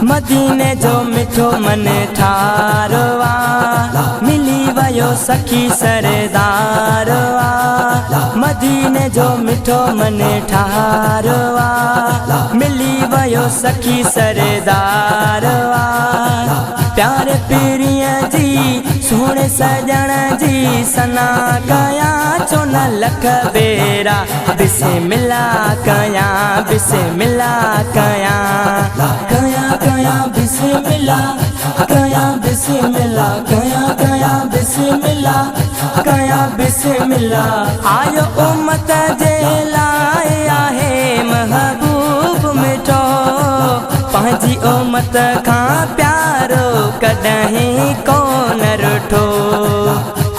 मदीने जो मिठो मन ठारवा मिली वयो सखी सरदारवा। मदीने जो मिठो मन ठारवा मिली वयो सखी सरदारवा। प्यारे पीरिया जी सोने सजण जी सना कया चोन लख बेरा बिस्मिल्ला कया बिस्मिल्ला कया कया कया बिस्मिल्ला कया बिस्मिल्ला कया कया बिस्मिल्ला कया बिस्मिल्ला। आयो उम्मत जे लाए आहे महबूब मिठो पंहिंजी उम्मत खां प्यारो कॾहिं कोन रुठो।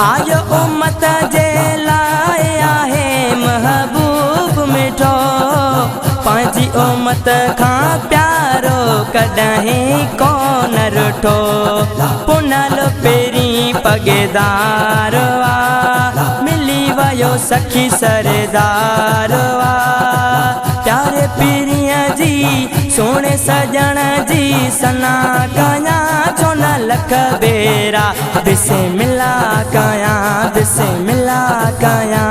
आयो उम्मत जे लाए आहे महबूब मिठो पंहिंजी उम्मत खां प्यारो कॾहिं कोन रुठो। पुनल पेरी पगेदारवा मिली वयो सखी सरदारवा। प्यारे पीरिया जी सोने सजण जी सना कया चोन लख बेरा बिस्मिल्ला कया बिस्मिल्ला कया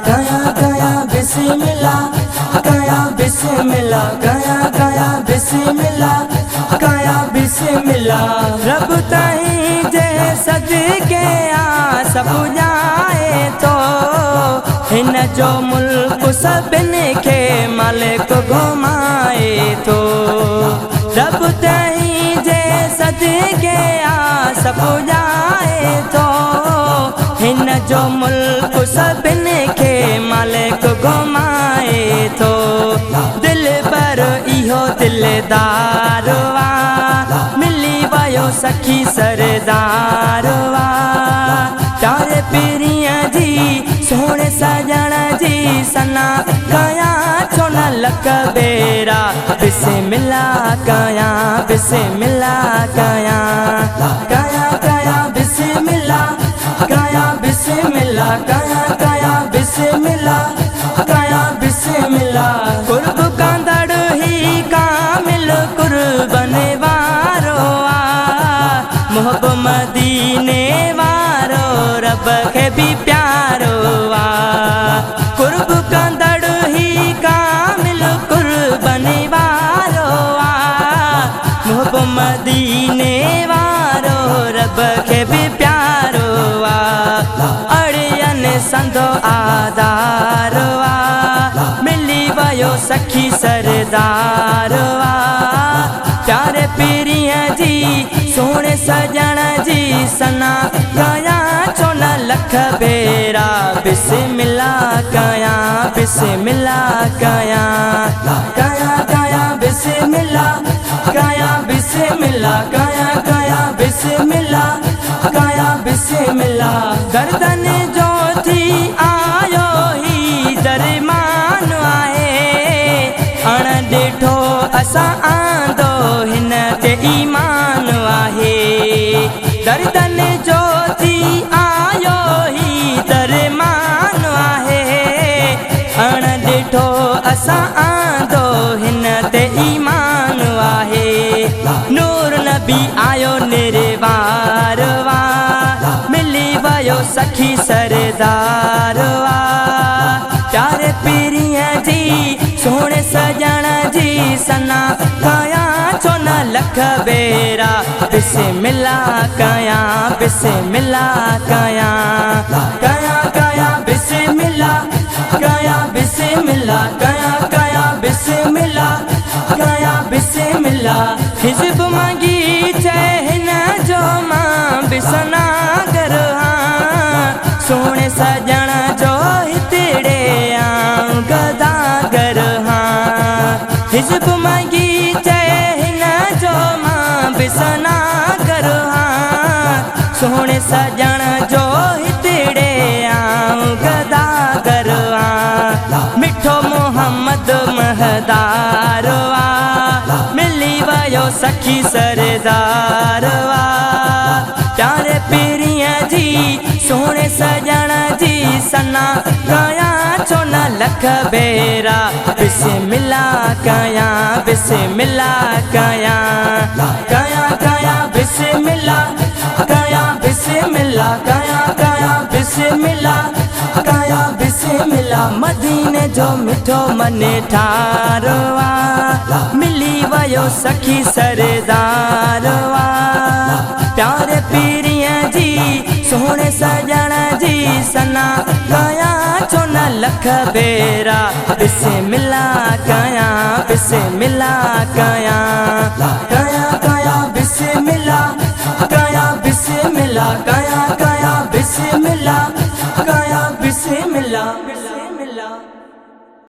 कया कया बिस्मिल्ला कया बिस्मिल्ला कया कया बिस्मिल्ला कया बिस्मिल्ला। रब ताईं जे सदके आ सब जाए तो हिन जो मुल्क सभिनी खे मालिक घुमाए तो। रब ताईं जे सदके आ सब जाए तो हिन जो मुल्क सभिनी खे मालिक घुमाए तो। दिल पर इहो दिलदारवा मिली वयो सखी सरदारवा। प्यारे पीरिया जी सोने सजण जी सना कया चोन लख बेरा बिस्मिल्ला कया बिस्मिल्ला कया कया कया बिस्मिल्ला कया बिस्मिल्ला कया कया बिस्मिल्ला कया बिस्मिल्ला। कुर्ब कांदड़ ही कामिल कुर्बन वारो आ मोहब मदीने वारो रब खे भी प्यारो आ। कुर्ब कांदड़ ही कामिल कुर्बन वारो आ मोहब मदीने वारो रब खे भी प्यारो आ। अड़ियन संदो आदारवा मिली वयो सखी सरदारवा। प्यारे पीरिया जी सोने सजण जी सना कया चोन लख बेरा बिस्मिल्ला कया बिस्मिल्ला कया कया कया बिस्मिल्ला कया बिस्मिल्ला कया कया बिस्मिल्ला कया बिस्मिल्ला। गर्दन जो थी आयो ही दरमान आहे अण ॾिठो असां आंदो हिन ते ईमान आहे। गर्दन जो थी आयो ही दरमान आहे अण ॾिठो असां आंदो हिन ते ईमान आहे। नूर नबी आयो निर्वारवा मिली वयो सखी सरदारवा। प्यारे पीरिया जी सोने सजण जी सना कया चोन लख बेरा बिस्मिल्ला कया बिस्मिल्ला कया कया कया बिस्मिल्ला कया बिस्मिल्ला कया कया बिस्मिल्ला कया बिस्मिल्ला। हिज़्ब मांगी चैन जो मां बिसना कर सोने सजण जो हितड़े आऊं गदागर हाँ। हिज़्ब मांगी चैन जो मां बिसना कर हाँ सोने सजण जो हितड़े आऊं गदागर हाँ। मिठो मोहम्मद महदारवा मिली वयो सखी सरदारवा। प्यारे पीरिया जी सोने सजण जी सना कया चोन न लख बेरा बिस्मिल्ला कया बिस्मिल्ला कया कया कया बिस्मिल्ला कया बिस्मिल्ला कया कया बिस्मिल्ला कया बिस्मिल्ला मदीने जो मिठो मने ठारवा मिली वयो सखी सरदारवा प्यारे पीरिया जी सोहणे सजण जी सना कया छो न लख बेरा बिस्मिल्ला कया बिस्मिल्ला कया कया कया बिस्मिल्ला कया बिस्मिल्ला